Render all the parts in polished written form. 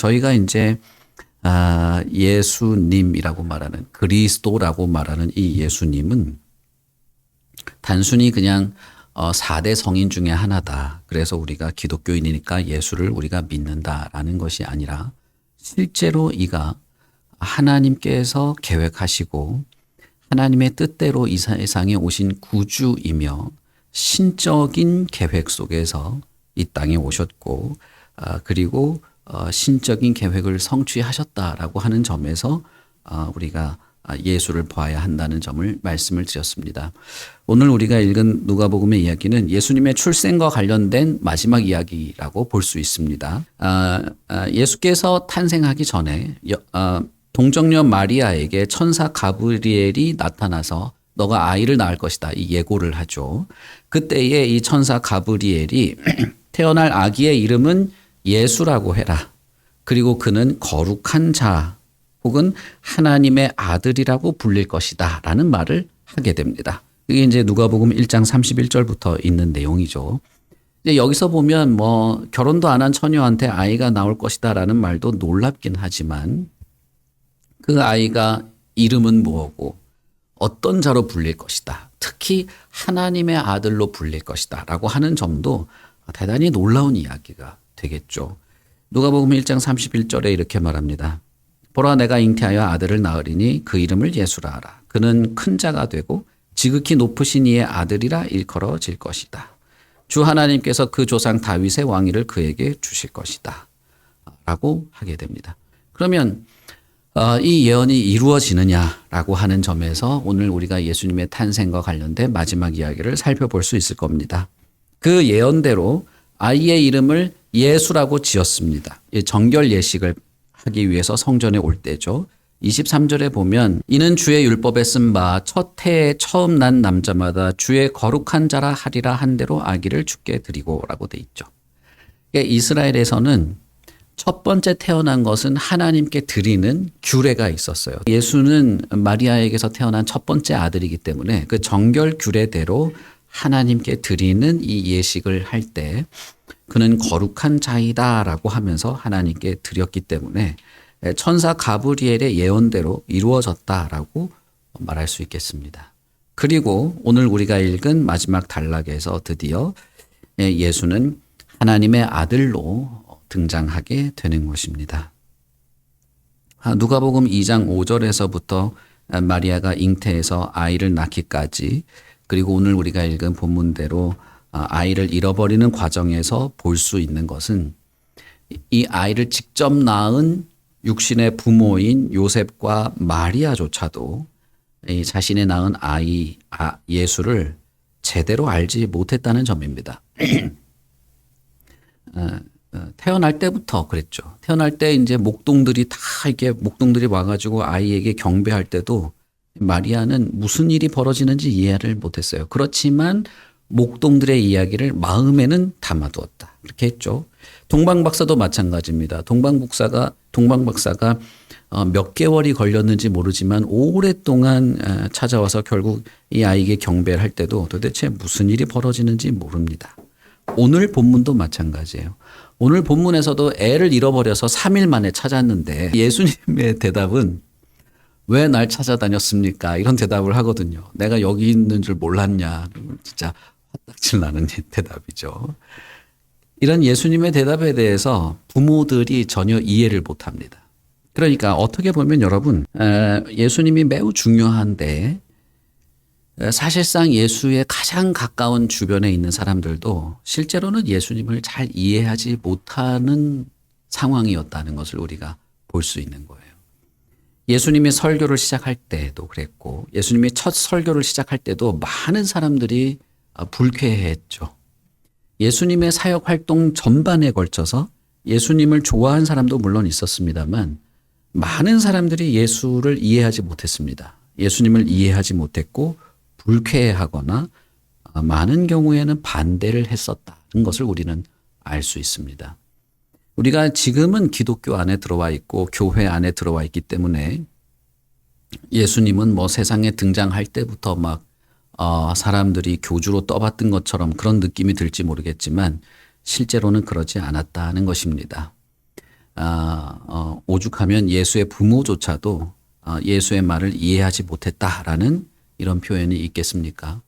저희가 이제 예수님이라고 말하는 그리스도라고 말하는 이 예수님은 단순히 그냥 4대 성인 중에 하나다. 그래서 우리가 기독교인이니까 예수를 우리가 믿는다라는 것이 아니라 실제로 이가 하나님께서 계획하시고 하나님의 뜻대로 이 세상에 오신 구주이며 신적인 계획 속에서 이 땅에 오셨고 그리고 신적인 계획을 성취하셨다라고 하는 점에서 우리가 예수를 보아야 한다는 점을 말씀을 드렸습니다. 오늘 우리가 읽은 누가복음의 이야기는 예수님의 출생과 관련된 마지막 이야기라고 볼 수 있습니다. 예수께서 탄생하기 전에 동정녀 마리아에게 천사 가브리엘이 나타나서 너가 아이를 낳을 것이다 이 예고를 하죠. 그때에 이 천사 가브리엘이 태어날 아기의 이름은 예수라고 해라. 그리고 그는 거룩한 자 혹은 하나님의 아들이라고 불릴 것이다 라는 말을 하게 됩니다. 이게 이제 누가복음 1장 31절부터 있는 내용이죠. 이제 여기서 보면 뭐 결혼도 안 한 처녀한테 아이가 나올 것이다 라는 말도 놀랍긴 하지만 그 아이가 이름은 뭐고 어떤 자로 불릴 것이다. 특히 하나님의 아들로 불릴 것이다 라고 하는 점도 대단히 놀라운 이야기가 되겠죠. 누가복음 1장 31절에 이렇게 말합니다. 보라 내가 잉태하여 아들을 낳으리니 그 이름을 예수라 하라. 그는 큰 자가 되고 지극히 높으신 이의 아들이라 일컬어질 것이다. 주 하나님께서 그 조상 다윗의 왕위를 그에게 주실 것이다. 라고 하게 됩니다. 그러면 이 예언이 이루어지느냐라고 하는 점에서 오늘 우리가 예수님의 탄생과 관련된 마지막 이야기를 살펴볼 수 있을 겁니다. 그 예언대로 아이의 이름을 예수라고 지었습니다. 정결 예식을 하기 위해서 성전에 올 때죠. 23절에 보면 이는 주의 율법에 쓴 바 첫 해에 처음 난 남자마다 주의 거룩한 자라 하리라 한 대로 아기를 주께 드리고 라고 돼 있죠. 이스라엘에서는 첫 번째 태어난 것은 하나님께 드리는 규례가 있었어요. 예수는 마리아에게서 태어난 첫 번째 아들이기 때문에 그 정결 규례대로 하나님께 드리는 이 예식을 할 때 그는 거룩한 자이다라고 하면서 하나님께 드렸기 때문에 천사 가브리엘의 예언대로 이루어졌다라고 말할 수 있겠습니다. 그리고 오늘 우리가 읽은 마지막 단락에서 드디어 예수는 하나님의 아들로 등장하게 되는 것입니다. 누가복음 2장 5절에서부터 마리아가 잉태해서 아이를 낳기까지 그리고 오늘 우리가 읽은 본문대로 아이를 잃어버리는 과정에서 볼 수 있는 것은 이 아이를 직접 낳은 육신의 부모인 요셉과 마리아조차도 이 자신의 낳은 아이 예수를 제대로 알지 못했다는 점입니다. 태어날 때부터 그랬죠. 태어날 때 이제 목동들이 와가지고 아이에게 경배할 때도 마리아는 무슨 일이 벌어지는지 이해를 못했어요. 그렇지만 목동들의 이야기를 마음에는 담아두었다. 이렇게 했죠. 동방박사도 마찬가지입니다. 동방박사가 몇 개월이 걸렸는지 모르지만 오랫동안 찾아와서 결국 이 아이에게 경배를 할 때도 도대체 무슨 일이 벌어지는지 모릅니다. 오늘 본문도 마찬가지예요. 오늘 본문에서도 애를 잃어버려서 3일 만에 찾았는데 예수님의 대답은 왜 날 찾아다녔습니까? 이런 대답을 하거든요. 내가 여기 있는 줄 몰랐냐. 진짜 화딱질 나는 대답이죠. 이런 예수님의 대답에 대해서 부모들이 전혀 이해를 못합니다. 그러니까 어떻게 보면 여러분 예수님이 매우 중요한데 사실상 예수의 가장 가까운 주변에 있는 사람들도 실제로는 예수님을 잘 이해하지 못하는 상황이었다는 것을 우리가 볼 수 있는 거예요. 예수님이 설교를 시작할 때도 그랬고 예수님이 첫 설교를 시작할 때도 많은 사람들이 불쾌해했죠. 예수님의 사역 활동 전반에 걸쳐서 예수님을 좋아한 사람도 물론 있었습니다만 많은 사람들이 예수를 이해하지 못했습니다. 예수님을 이해하지 못했고 불쾌해하거나 많은 경우에는 반대를 했었다는 것을 우리는 알 수 있습니다. 우리가 지금은 기독교 안에 들어와 있고 교회 안에 들어와 있기 때문에 예수님은 뭐 세상에 등장할 때부터 막 사람들이 교주로 떠받든 것처럼 그런 느낌이 들지 모르겠지만 실제로는 그러지 않았다는 것입니다. 오죽하면 예수의 부모조차도 예수의 말을 이해하지 못했다라는 이런 표현이 있겠습니까?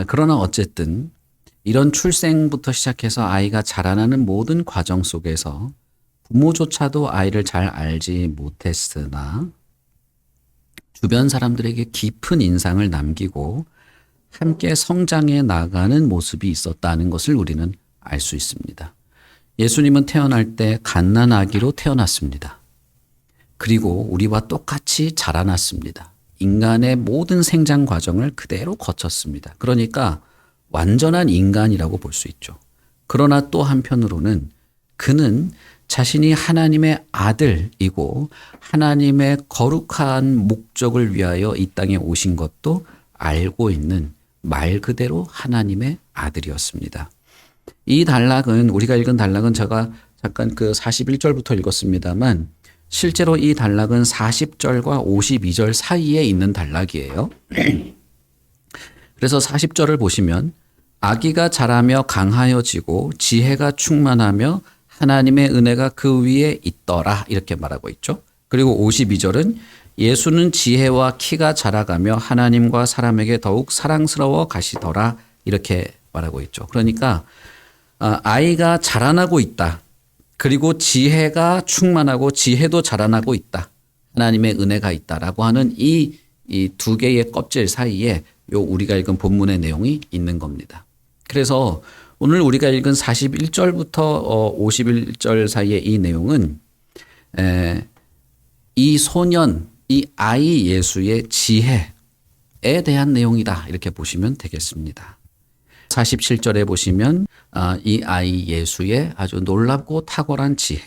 그러나 어쨌든 이런 출생부터 시작해서 아이가 자라나는 모든 과정 속에서 부모조차도 아이를 잘 알지 못했으나 주변 사람들에게 깊은 인상을 남기고 함께 성장해 나가는 모습이 있었다는 것을 우리는 알 수 있습니다. 예수님은 태어날 때 갓난아기로 태어났습니다. 그리고 우리와 똑같이 자라났습니다. 인간의 모든 생장 과정을 그대로 거쳤습니다. 그러니까 완전한 인간이라고 볼 수 있죠. 그러나 또 한편으로는 그는 자신이 하나님의 아들이고 하나님의 거룩한 목적을 위하여 이 땅에 오신 것도 알고 있는 말 그대로 하나님의 아들이었습니다. 이 단락은 우리가 읽은 단락은 제가 잠깐 그 41절부터 읽었습니다만 실제로 이 단락은 40절과 52절 사이에 있는 단락이에요. 그래서 40절을 보시면 아기가 자라며 강하여지고 지혜가 충만하며 하나님의 은혜가 그 위에 있더라 이렇게 말하고 있죠. 그리고 52절은 예수는 지혜와 키가 자라가며 하나님과 사람에게 더욱 사랑스러워 가시더라 이렇게 말하고 있죠. 그러니까 아이가 자라나고 있다. 그리고 지혜가 충만하고 지혜도 자라나고 있다. 하나님의 은혜가 있다라고 하는 이 두 개의 껍질 사이에 요 우리가 읽은 본문의 내용이 있는 겁니다. 그래서 오늘 우리가 읽은 41절부터 51절 사이의 이 내용은 이 소년, 이 아이 예수의 지혜에 대한 내용이다. 이렇게 보시면 되겠습니다. 47절에 보시면 이 아이 예수의 아주 놀랍고 탁월한 지혜,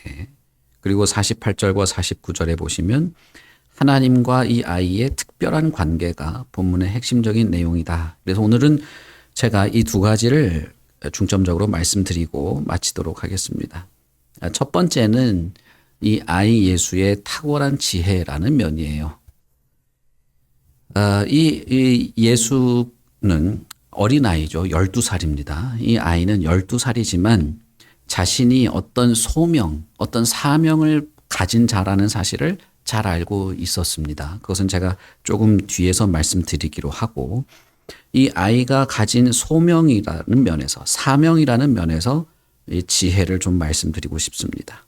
그리고 48절과 49절에 보시면 하나님과 이 아이의 특별한 관계가 본문의 핵심적인 내용이다. 그래서 오늘은 제가 이 두 가지를 중점적으로 말씀드리고 마치도록 하겠습니다. 첫 번째는 이 아이 예수의 탁월한 지혜라는 면이에요. 이 예수는 어린아이죠. 12살입니다. 이 아이는 12살이지만 자신이 어떤 소명, 어떤 사명을 가진 자라는 사실을 잘 알고 있었습니다. 그것은 제가 조금 뒤에서 말씀드리기로 하고 이 아이가 가진 소명이라는 면에서 사명이라는 면에서 이 지혜를 좀 말씀드리고 싶습니다.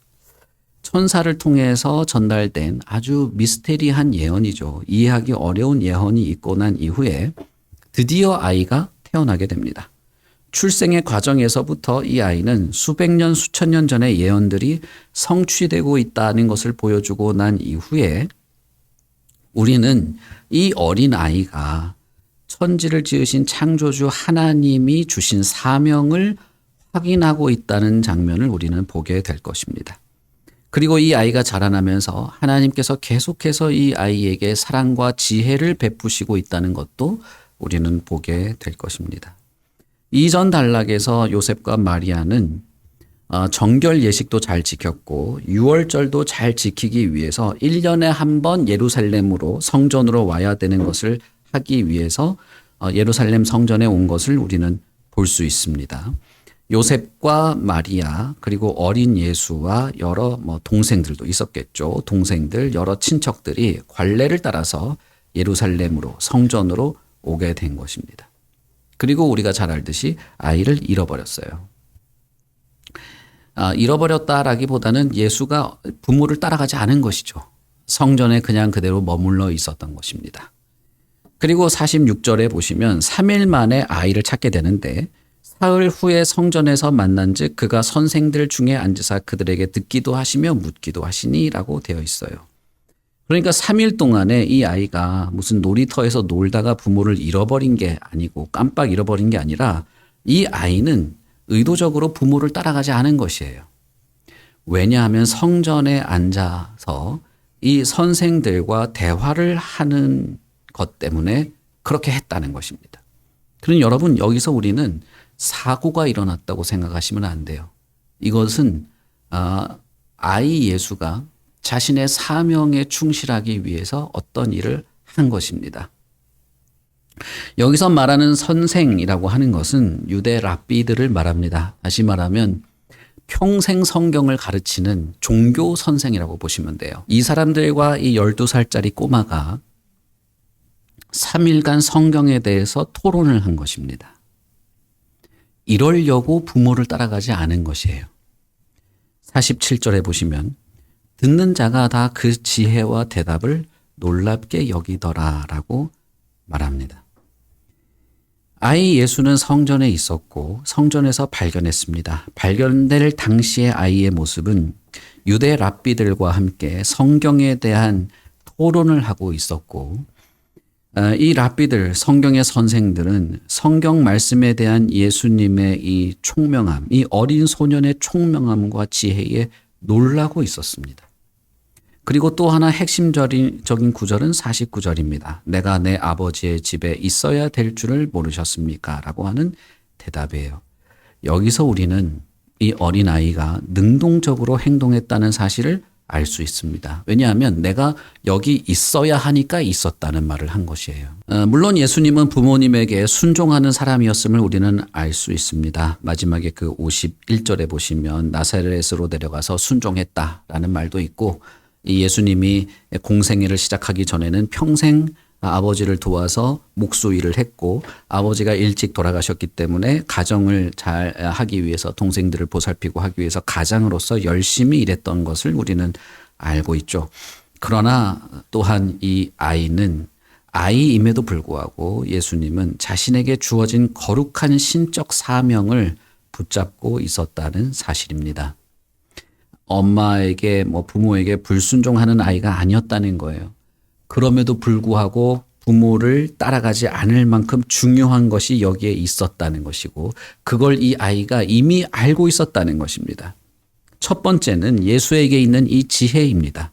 천사를 통해서 전달된 아주 미스테리한 예언이죠. 이해하기 어려운 예언이 있고 난 이후에 드디어 아이가 태어나게 됩니다. 출생의 과정에서부터 이 아이는 수백 년, 수천 년 전의 예언들이 성취되고 있다는 것을 보여주고 난 이후에 우리는 이 어린 아이가 천지를 지으신 창조주 하나님이 주신 사명을 확인하고 있다는 장면을 우리는 보게 될 것입니다. 그리고 이 아이가 자라나면서 하나님께서 계속해서 이 아이에게 사랑과 지혜를 베푸시고 있다는 것도 우리는 보게 될 것입니다. 이전 단락에서 요셉과 마리아는 정결 예식도 잘 지켰고 유월절도 잘 지키기 위해서 1년에 한 번 예루살렘으로 성전으로 와야 되는 것을 하기 위해서 예루살렘 성전에 온 것을 우리는 볼 수 있습니다. 요셉과 마리아 그리고 어린 예수와 여러 동생들도 있었겠죠. 동생들 여러 친척들이 관례를 따라서 예루살렘으로 성전으로 오게 된 것입니다. 그리고 우리가 잘 알듯이 아이를 잃어버렸어요. 잃어버렸다라기보다는 예수가 부모를 따라가지 않은 것이죠. 성전에 그냥 그대로 머물러 있었던 것입니다. 그리고 46절에 보시면 3일 만에 아이를 찾게 되는데 사흘 후에 성전에서 만난즉 그가 선생들 중에 앉으사 그들에게 듣기도 하시며 묻기도 하시니라고 되어 있어요. 그러니까 3일 동안에 이 아이가 무슨 놀이터에서 놀다가 부모를 잃어버린 게 아니고 깜빡 잃어버린 게 아니라 이 아이는 의도적으로 부모를 따라가지 않은 것이에요. 왜냐하면 성전에 앉아서 이 선생들과 대화를 하는 것 때문에 그렇게 했다는 것입니다. 그럼 여러분 여기서 우리는 사고가 일어났다고 생각하시면 안 돼요. 이것은 아이 예수가 자신의 사명에 충실하기 위해서 어떤 일을 한 것입니다. 여기서 말하는 선생이라고 하는 것은 유대 랍비들을 말합니다. 다시 말하면 평생 성경을 가르치는 종교 선생이라고 보시면 돼요. 이 사람들과 이 12살짜리 꼬마가 3일간 성경에 대해서 토론을 한 것입니다. 이러려고 부모를 따라가지 않은 것이에요. 47절에 보시면 듣는 자가 다 그 지혜와 대답을 놀랍게 여기더라라고 말합니다. 아이 예수는 성전에 있었고 성전에서 발견했습니다. 발견될 당시의 아이의 모습은 유대 랍비들과 함께 성경에 대한 토론을 하고 있었고, 이 랍비들, 성경의 선생들은 성경 말씀에 대한 예수님의 이 총명함, 이 어린 소년의 총명함과 지혜에 놀라고 있었습니다. 그리고 또 하나 핵심적인 구절은 49절입니다. 내가 내 아버지의 집에 있어야 될 줄을 모르셨습니까? 라고 하는 대답이에요. 여기서 우리는 이 어린아이가 능동적으로 행동했다는 사실을 알 수 있습니다. 왜냐하면 내가 여기 있어야 하니까 있었다는 말을 한 것이에요. 물론 예수님은 부모님에게 순종하는 사람이었음을 우리는 알 수 있습니다. 마지막에 그 51절에 보시면 나사렛으로 내려가서 순종했다라는 말도 있고, 이 예수님이 공생애를 시작하기 전에는 평생 아버지를 도와서 목수일을 했고, 아버지가 일찍 돌아가셨기 때문에 가정을 잘 하기 위해서, 동생들을 보살피고 하기 위해서 가장으로서 열심히 일했던 것을 우리는 알고 있죠. 그러나 또한 이 아이는 아이임에도 불구하고 예수님은 자신에게 주어진 거룩한 신적 사명을 붙잡고 있었다는 사실입니다. 엄마에게 부모에게 불순종하는 아이가 아니었다는 거예요. 그럼에도 불구하고 부모를 따라가지 않을 만큼 중요한 것이 여기에 있었다는 것이고, 그걸 이 아이가 이미 알고 있었다는 것입니다. 첫 번째는 예수에게 있는 이 지혜입니다.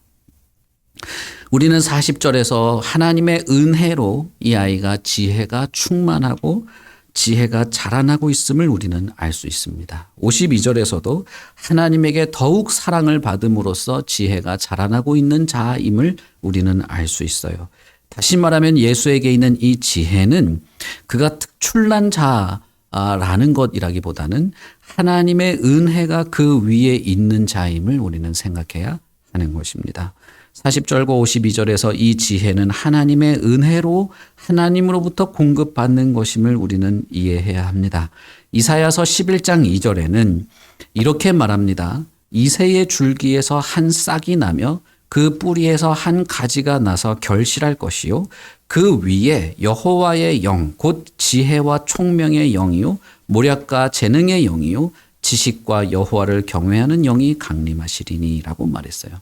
우리는 40절에서 하나님의 은혜로 이 아이가 지혜가 충만하고 지혜가 자라나고 있음을 우리는 알 수 있습니다. 52절에서도 하나님에게 더욱 사랑을 받음으로써 지혜가 자라나고 있는 자임을 우리는 알 수 있어요. 다시 말하면 예수에게 있는 이 지혜는 그가 특출난 자라는 것이라기보다는 하나님의 은혜가 그 위에 있는 자임을 우리는 생각해야 하는 것입니다. 40절과 52절에서 이 지혜는 하나님의 은혜로 하나님으로부터 공급받는 것임을 우리는 이해해야 합니다. 이사야서 11장 2절에는 이렇게 말합니다. 이새의 줄기에서 한 싹이 나며 그 뿌리에서 한 가지가 나서 결실할 것이요 그 위에 여호와의 영 곧 지혜와 총명의 영이요 모략과 재능의 영이요 지식과 여호와를 경외하는 영이 강림하시리니라고 말했어요.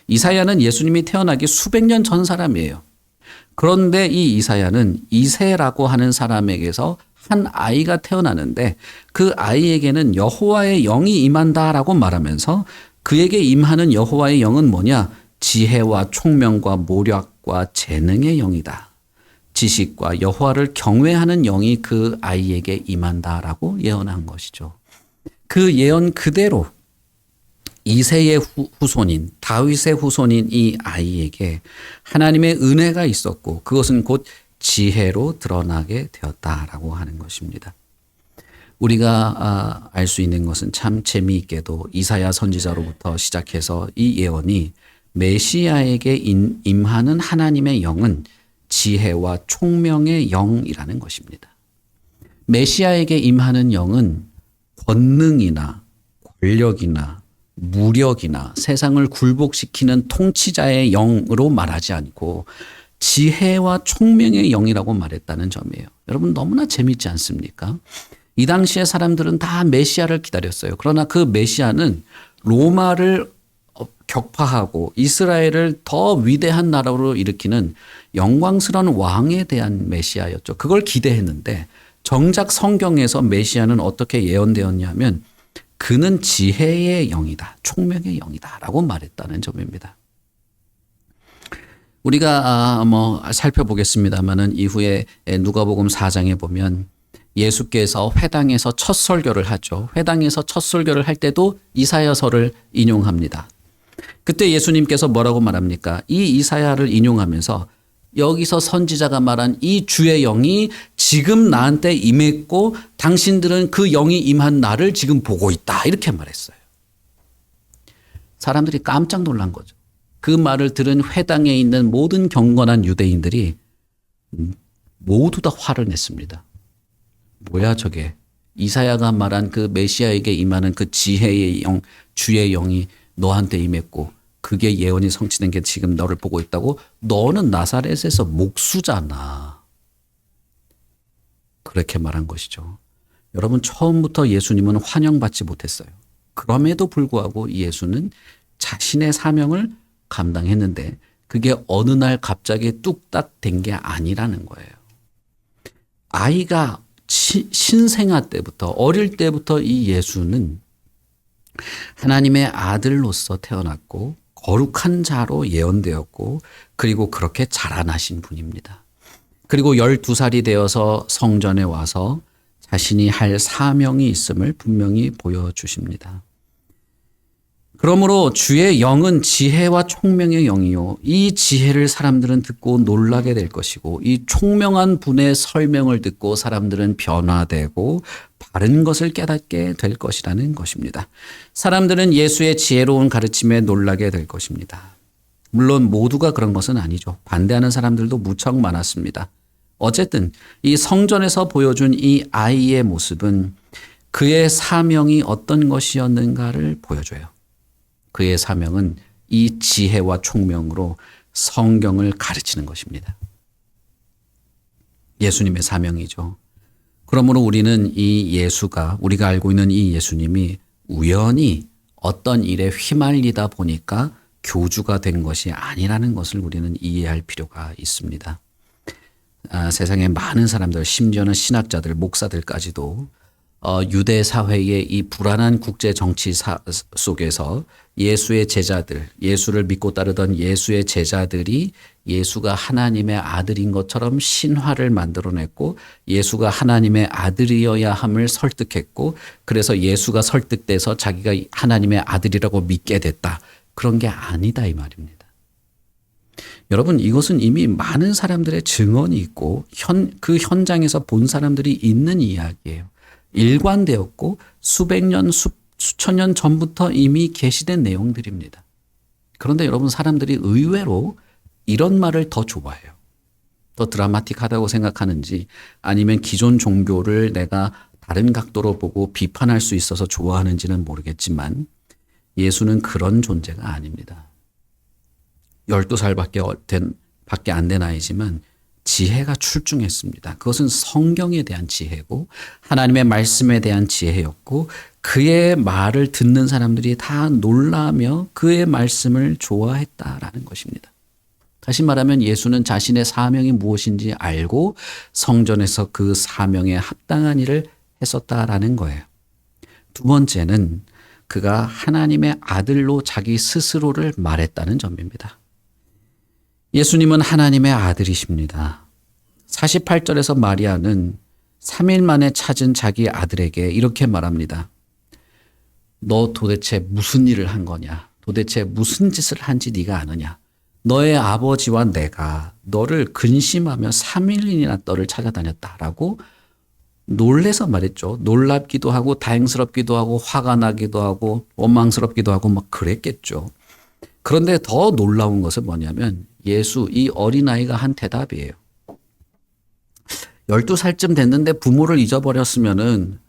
이사야는 예수님이 태어나기 수백 년 전 사람이에요. 그런데 이 이사야는 이새라고 하는 사람에게서 한 아이가 태어나는데 그 아이에게는 여호와의 영이 임한다라고 말하면서 그에게 임하는 여호와의 영은 뭐냐? 지혜와 총명과 모략과 재능의 영이다. 지식과 여호와를 경외하는 영이 그 아이에게 임한다라고 예언한 것이죠. 그 예언 그대로 이새의 후손인 다윗의 후손인 이 아이에게 하나님의 은혜가 있었고 그것은 곧 지혜로 드러나게 되었다라고 하는 것입니다. 우리가 알 수 있는 것은 참 재미있게도 이사야 선지자로부터 시작해서 이 예언이 메시아에게 임하는 하나님의 영은 지혜와 총명의 영이라는 것입니다. 메시아에게 임하는 영은 권능이나 권력이나 무력이나 세상을 굴복시키는 통치자의 영으로 말하지 않고 지혜와 총명의 영이라고 말했다는 점이에요. 여러분 너무나 재미있지 않습니까? 이 당시의 사람들은 다 메시아를 기다렸어요. 그러나 그 메시아는 로마를 격파하고 이스라엘을 더 위대한 나라로 일으키는 영광스러운 왕에 대한 메시아였죠. 그걸 기대했는데 정작 성경에서 메시아는 어떻게 예언되었냐면 그는 지혜의 영이다. 총명의 영이다. 라고 말했다는 점입니다. 우리가 살펴보겠습니다만은 이후에 누가복음 4장에 보면 예수께서 회당에서 첫 설교를 하죠. 회당에서 첫 설교를 할 때도 이사야서를 인용합니다. 그때 예수님께서 뭐라고 말합니까? 이 이사야를 인용하면서 여기서 선지자가 말한 이 주의 영이 지금 나한테 임했고 당신들은 그 영이 임한 나를 지금 보고 있다. 이렇게 말했어요. 사람들이 깜짝 놀란 거죠. 그 말을 들은 회당에 있는 모든 경건한 유대인들이 모두 다 화를 냈습니다. 뭐야 저게. 이사야가 말한 그 메시아에게 임하는 그 지혜의 영, 주의 영이 너한테 임했고 그게 예언이 성취된 게 지금 너를 보고 있다고? 너는 나사렛에서 목수잖아. 그렇게 말한 것이죠. 여러분, 처음부터 예수님은 환영받지 못했어요. 그럼에도 불구하고 예수는 자신의 사명을 감당했는데 그게 어느 날 갑자기 뚝딱 된 게 아니라는 거예요. 아이가 신생아 때부터, 어릴 때부터 이 예수는 하나님의 아들로서 태어났고 거룩한 자로 예언되었고 그리고 그렇게 자라나신 분입니다. 그리고 12살이 되어서 성전에 와서 자신이 할 사명이 있음을 분명히 보여주십니다. 그러므로 주의 영은 지혜와 총명의 영이요. 이 지혜를 사람들은 듣고 놀라게 될 것이고 이 총명한 분의 설명을 듣고 사람들은 변화되고 바른 것을 깨닫게 될 것이라는 것입니다. 사람들은 예수의 지혜로운 가르침에 놀라게 될 것입니다. 물론 모두가 그런 것은 아니죠. 반대하는 사람들도 무척 많았습니다. 어쨌든 이 성전에서 보여준 이 아이의 모습은 그의 사명이 어떤 것이었는가를 보여줘요. 그의 사명은 이 지혜와 총명으로 성경을 가르치는 것입니다. 예수님의 사명이죠. 그러므로 우리는 이 예수가, 우리가 알고 있는 이 예수님이 우연히 어떤 일에 휘말리다 보니까 교주가 된 것이 아니라는 것을 우리는 이해할 필요가 있습니다. 세상에 많은 사람들, 심지어는 신학자들, 목사들까지도 유대 사회의 이 불안한 국제 정치 속에서 예수의 제자들, 예수를 믿고 따르던 예수의 제자들이 예수가 하나님의 아들인 것처럼 신화를 만들어냈고 예수가 하나님의 아들이어야 함을 설득했고 그래서 예수가 설득돼서 자기가 하나님의 아들이라고 믿게 됐다. 그런 게 아니다 이 말입니다. 여러분, 이것은 이미 많은 사람들의 증언이 있고 그 현장에서 본 사람들이 있는 이야기예요. 일관되었고 수백 년, 수천 년 전부터 이미 계시된 내용들입니다. 그런데 여러분, 사람들이 의외로 이런 말을 더 좋아해요. 더 드라마틱하다고 생각하는지 아니면 기존 종교를 내가 다른 각도로 보고 비판할 수 있어서 좋아하는지는 모르겠지만 예수는 그런 존재가 아닙니다. 12살밖에 안 된 아이지만 지혜가 출중했습니다. 그것은 성경에 대한 지혜고 하나님의 말씀에 대한 지혜였고 그의 말을 듣는 사람들이 다 놀라며 그의 말씀을 좋아했다라는 것입니다. 다시 말하면 예수는 자신의 사명이 무엇인지 알고 성전에서 그 사명에 합당한 일을 했었다라는 거예요. 두 번째는 그가 하나님의 아들로 자기 스스로를 말했다는 점입니다. 예수님은 하나님의 아들이십니다. 48절에서 마리아는 3일 만에 찾은 자기 아들에게 이렇게 말합니다. 너 도대체 무슨 일을 한 거냐? 도대체 무슨 짓을 한지 네가 아느냐? 너의 아버지와 내가 너를 근심하며 3일이나 너를 찾아다녔다라고 놀래서 말했죠. 놀랍기도 하고 다행스럽기도 하고 화가 나기도 하고 원망스럽기도 하고 막 그랬겠죠. 그런데 더 놀라운 것은 뭐냐면 예수, 이 어린아이가 한 대답이에요. 12살쯤 됐는데 부모를 잊어버렸으면은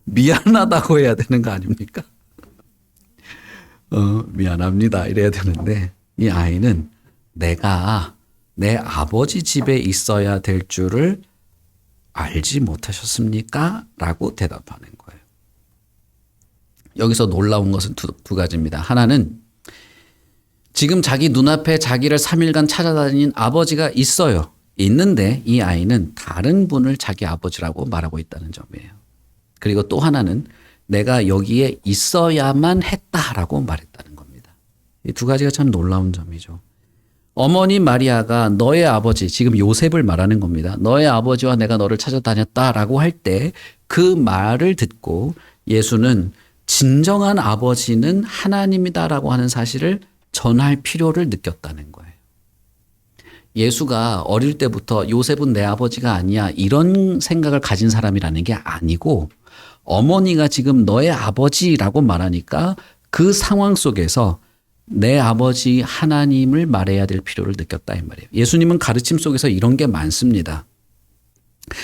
미안하다고 해야 되는 거 아닙니까? 미안합니다. 이래야 되는데 이 아이는 내가 내 아버지 집에 있어야 될 줄을 알지 못하셨습니까? 라고 대답하는 거예요. 여기서 놀라운 것은 두 가지입니다. 하나는 지금 자기 눈앞에 자기를 3일간 찾아다닌 아버지가 있어요. 있는데 이 아이는 다른 분을 자기 아버지라고 말하고 있다는 점이에요. 그리고 또 하나는 내가 여기에 있어야만 했다라고 말했다는 겁니다. 이 두 가지가 참 놀라운 점이죠. 어머니 마리아가 너의 아버지, 지금 요셉을 말하는 겁니다. 너의 아버지와 내가 너를 찾아다녔다라고 할 때 그 말을 듣고 예수는 진정한 아버지는 하나님이다라고 하는 사실을 전할 필요를 느꼈다는 거예요. 예수가 어릴 때부터 요셉은 내 아버지가 아니야 이런 생각을 가진 사람이라는 게 아니고 어머니가 지금 너의 아버지라고 말하니까 그 상황 속에서 내 아버지 하나님을 말해야 될 필요를 느꼈다 이 말이에요. 예수님은 가르침 속에서 이런 게 많습니다.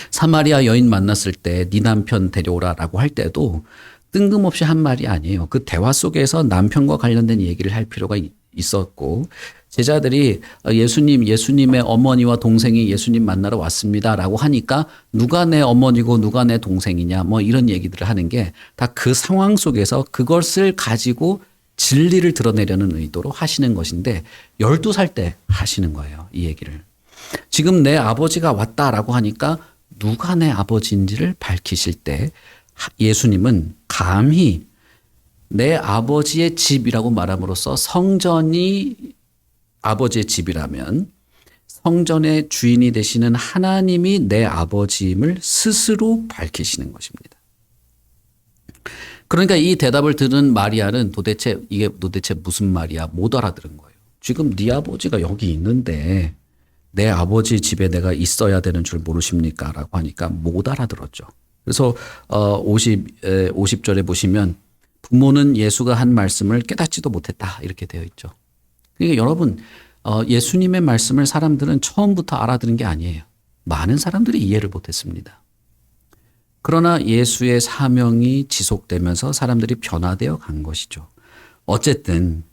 사마리아 여인 만났을 때 네 남편 데려오라라고 할 때도 뜬금없이 한 말이 아니에요. 그 대화 속에서 남편과 관련된 얘기를 할 필요가 있었고 제자들이 예수님의 어머니와 동생이 예수님 만나러 왔습니다라고 하니까 누가 내 어머니고 누가 내 동생이냐 뭐 이런 얘기들을 하는 게 다 그 상황 속에서 그것을 가지고 진리를 드러내려는 의도로 하시는 것인데 12살 때 하시는 거예요. 이 얘기를. 지금 내 아버지가 왔다라고 하니까 누가 내 아버지인지를 밝히실 때 예수님은 감히 내 아버지의 집이라고 말함으로써 성전이 아버지의 집이라면 성전의 주인이 되시는 하나님이 내 아버지임을 스스로 밝히시는 것입니다. 그러니까 이 대답을 들은 마리아는 이게 도대체 무슨 말이야 못 알아들은 거예요. 지금 네 아버지가 여기 있는데 내 아버지 집에 내가 있어야 되는 줄 모르십니까? 라고 하니까 못 알아들었죠. 그래서 50절에 보시면 부모는 예수가 한 말씀을 깨닫지도 못했다 이렇게 되어 있죠. 그러니까 여러분 예수님의 말씀을 사람들은 처음부터 알아들은 게 아니에요. 많은 사람들이 이해를 못했습니다. 그러나 예수의 사명이 지속되면서 사람들이 변화되어 간 것이죠. 어쨌든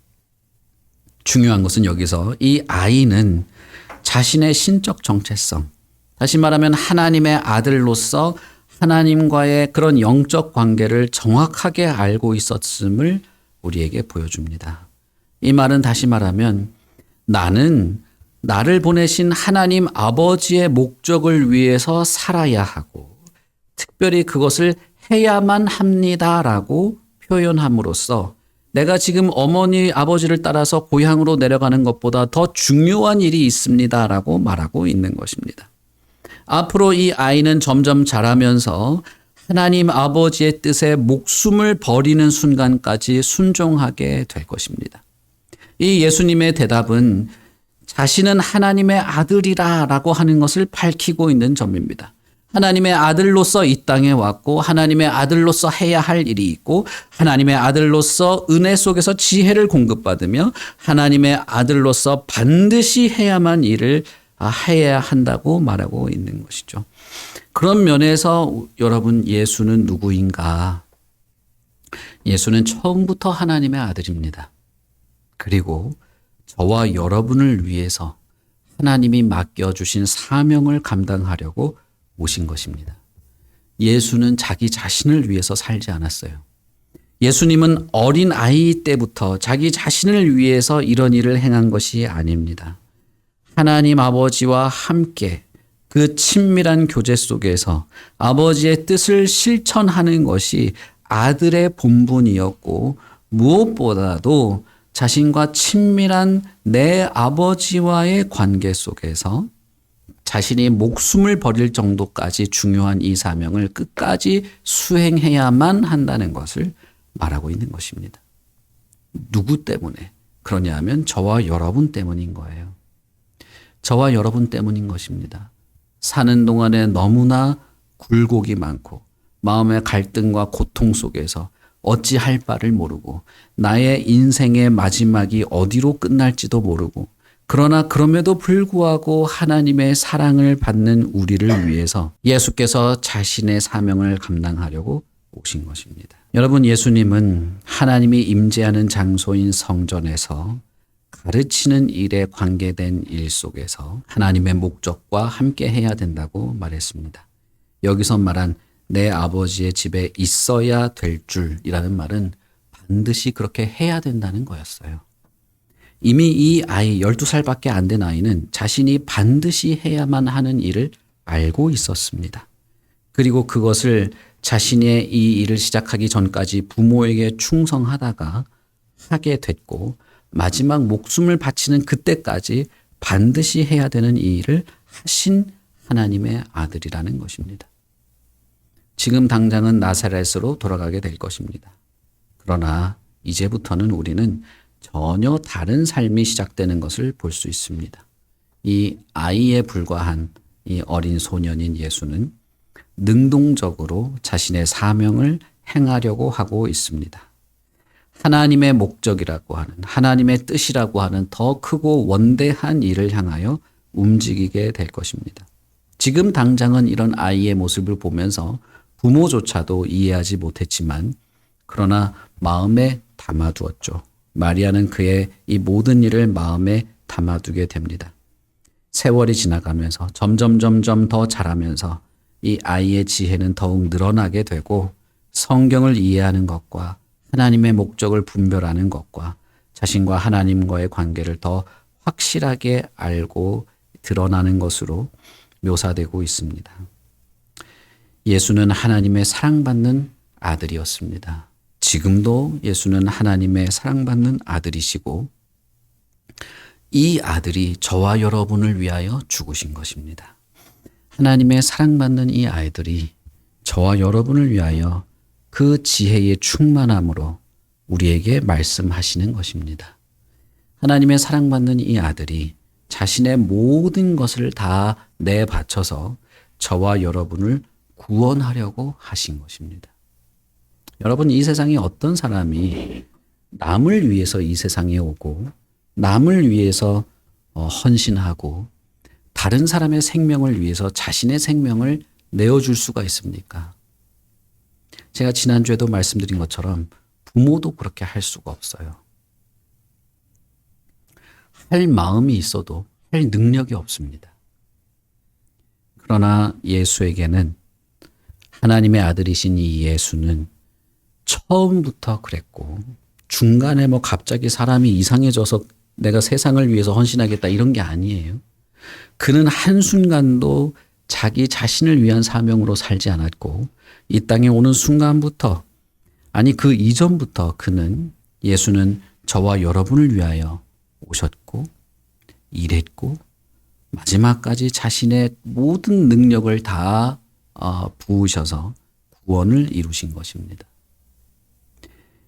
중요한 것은 여기서 이 아이는 자신의 신적 정체성, 다시 말하면 하나님의 아들로서 하나님과의 그런 영적 관계를 정확하게 알고 있었음을 우리에게 보여줍니다. 이 말은 다시 말하면 나는 나를 보내신 하나님 아버지의 목적을 위해서 살아야 하고 특별히 그것을 해야만 합니다라고 표현함으로써 내가 지금 어머니 아버지를 따라서 고향으로 내려가는 것보다 더 중요한 일이 있습니다라고 말하고 있는 것입니다. 앞으로 이 아이는 점점 자라면서 하나님 아버지의 뜻에 목숨을 버리는 순간까지 순종하게 될 것입니다. 이 예수님의 대답은 자신은 하나님의 아들이라고 하는 것을 밝히고 있는 점입니다. 하나님의 아들로서 이 땅에 왔고 하나님의 아들로서 해야 할 일이 있고 하나님의 아들로서 은혜 속에서 지혜를 공급받으며 하나님의 아들로서 반드시 해야만 일을 해야 한다고 말하고 있는 것이죠. 그런 면에서 여러분 예수는 누구인가? 예수는 처음부터 하나님의 아들입니다. 그리고 저와 여러분을 위해서 하나님이 맡겨주신 사명을 감당하려고 오신 것입니다. 예수는 자기 자신을 위해서 살지 않았어요. 예수님은 어린 아이 때부터 자기 자신을 위해서 이런 일을 행한 것이 아닙니다. 하나님 아버지와 함께 그 친밀한 교제 속에서 아버지의 뜻을 실천하는 것이 아들의 본분이었고 무엇보다도 자신과 친밀한 내 아버지와의 관계 속에서 자신이 목숨을 버릴 정도까지 중요한 이 사명을 끝까지 수행해야만 한다는 것을 말하고 있는 것입니다. 누구 때문에 그러냐면 저와 여러분 때문인 거예요. 저와 여러분 때문인 것입니다. 사는 동안에 너무나 굴곡이 많고 마음의 갈등과 고통 속에서 어찌할 바를 모르고 나의 인생의 마지막이 어디로 끝날지도 모르고 그러나 그럼에도 불구하고 하나님의 사랑을 받는 우리를 위해서 예수께서 자신의 사명을 감당하려고 오신 것입니다. 여러분 예수님은 하나님이 임재하는 장소인 성전에서 가르치는 일에 관계된 일 속에서 하나님의 목적과 함께 해야 된다고 말했습니다. 여기서 말한 내 아버지의 집에 있어야 될 줄이라는 말은 반드시 그렇게 해야 된다는 거였어요. 이미 이 아이 12살밖에 안 된 아이는 자신이 반드시 해야만 하는 일을 알고 있었습니다. 그리고 그것을 자신의 이 일을 시작하기 전까지 부모에게 충성하다가 하게 됐고 마지막 목숨을 바치는 그때까지 반드시 해야 되는 이 일을 하신 하나님의 아들이라는 것입니다. 지금 당장은 나사렛으로 돌아가게 될 것입니다. 그러나 이제부터는 우리는 전혀 다른 삶이 시작되는 것을 볼 수 있습니다. 이 아이에 불과한 이 어린 소년인 예수는 능동적으로 자신의 사명을 행하려고 하고 있습니다. 하나님의 목적이라고 하는, 하나님의 뜻이라고 하는 더 크고 원대한 일을 향하여 움직이게 될 것입니다. 지금 당장은 이런 아이의 모습을 보면서 부모조차도 이해하지 못했지만 그러나 마음에 담아두었죠. 마리아는 그의 이 모든 일을 마음에 담아두게 됩니다. 세월이 지나가면서 점점 더 자라면서 이 아이의 지혜는 더욱 늘어나게 되고 성경을 이해하는 것과 하나님의 목적을 분별하는 것과 자신과 하나님과의 관계를 더 확실하게 알고 드러나는 것으로 묘사되고 있습니다. 예수는 하나님의 사랑받는 아들이었습니다. 지금도 예수는 하나님의 사랑받는 아들이시고 이 아들이 저와 여러분을 위하여 죽으신 것입니다. 하나님의 사랑받는 이 아이들이 저와 여러분을 위하여 그 지혜의 충만함으로 우리에게 말씀하시는 것입니다. 하나님의 사랑받는 이 아들이 자신의 모든 것을 다 내바쳐서 저와 여러분을 구원하려고 하신 것입니다. 여러분, 이 세상에 어떤 사람이 남을 위해서 이 세상에 오고 남을 위해서 헌신하고 다른 사람의 생명을 위해서 자신의 생명을 내어줄 수가 있습니까? 제가 지난주에도 말씀드린 것처럼 부모도 그렇게 할 수가 없어요. 할 마음이 있어도 할 능력이 없습니다. 그러나 예수에게는 하나님의 아들이신 이 예수는 처음부터 그랬고 중간에 갑자기 사람이 이상해져서 내가 세상을 위해서 헌신하겠다 이런 게 아니에요. 그는 한순간도 자기 자신을 위한 사명으로 살지 않았고 이 땅에 오는 순간부터 아니 그 이전부터 예수는 저와 여러분을 위하여 오셨고 일했고 마지막까지 자신의 모든 능력을 다 부으셔서 구원을 이루신 것입니다.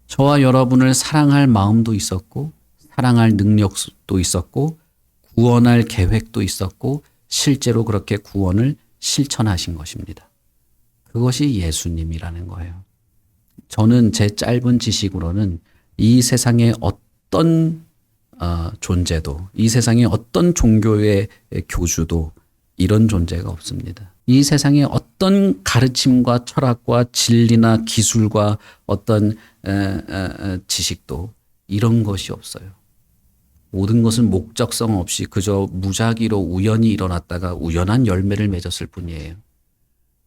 저와 여러분을 사랑할 마음도 있었고 사랑할 능력도 있었고 구원할 계획도 있었고 실제로 그렇게 구원을 실천하신 것입니다. 그것이 예수님이라는 거예요. 저는 제 짧은 지식으로는 이 세상의 어떤 존재도 이 세상의 어떤 종교의 교주도 이런 존재가 없습니다. 이 세상의 어떤 가르침과 철학과 진리나 기술과 어떤 지식도 이런 것이 없어요. 모든 것은 목적성 없이 그저 무작위로 우연히 일어났다가 우연한 열매를 맺었을 뿐이에요.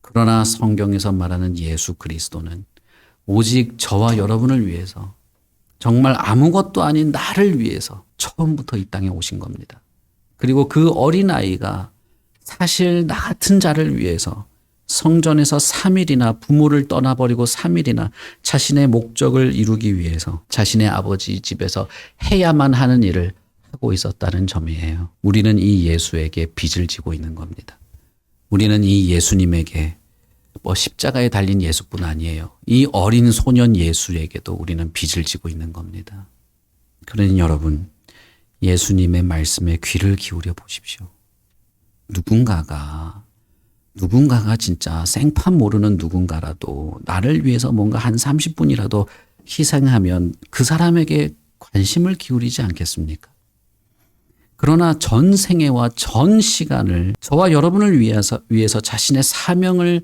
그러나 성경에서 말하는 예수 그리스도는 오직 저와 여러분을 위해서 정말 아무것도 아닌 나를 위해서 처음부터 이 땅에 오신 겁니다. 그리고 그 어린아이가 사실 나 같은 자를 위해서 성전에서 3일이나 부모를 떠나버리고 3일이나 자신의 목적을 이루기 위해서 자신의 아버지 집에서 해야만 하는 일을 하고 있었다는 점이에요. 우리는 이 예수에게 빚을 지고 있는 겁니다. 우리는 이 예수님에게 십자가에 달린 예수뿐 아니에요. 이 어린 소년 예수에게도 우리는 빚을 지고 있는 겁니다. 그러니 여러분, 예수님의 말씀에 귀를 기울여 보십시오. 누군가가 진짜 생판 모르는 누군가라도 나를 위해서 뭔가 한 30분이라도 희생하면 그 사람에게 관심을 기울이지 않겠습니까? 그러나 전 생애와 전 시간을 저와 여러분을 위해서 자신의 사명을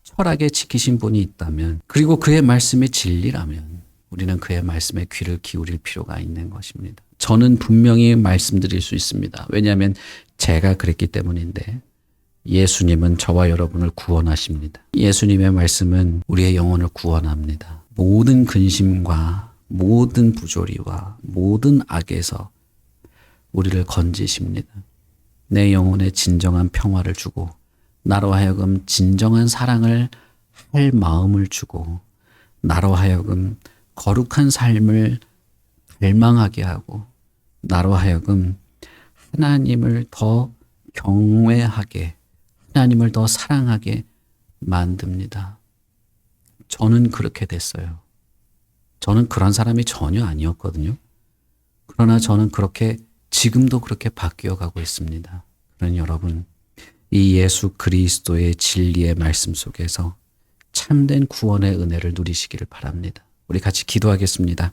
철하게 지키신 분이 있다면, 그리고 그의 말씀이 진리라면 우리는 그의 말씀에 귀를 기울일 필요가 있는 것입니다. 저는 분명히 말씀드릴 수 있습니다. 왜냐하면 제가 그랬기 때문인데, 예수님은 저와 여러분을 구원하십니다. 예수님의 말씀은 우리의 영혼을 구원합니다. 모든 근심과 모든 부조리와 모든 악에서 우리를 건지십니다. 내 영혼에 진정한 평화를 주고 나로 하여금 진정한 사랑을 할 마음을 주고 나로 하여금 거룩한 삶을 갈망하게 하고 나로 하여금 하나님을 더 경외하게, 하나님을 더 사랑하게 만듭니다. 저는 그렇게 됐어요. 저는 그런 사람이 전혀 아니었거든요. 그러나 저는 지금도 그렇게 바뀌어가고 있습니다. 그러니 여러분, 이 예수 그리스도의 진리의 말씀 속에서 참된 구원의 은혜를 누리시기를 바랍니다. 우리 같이 기도하겠습니다.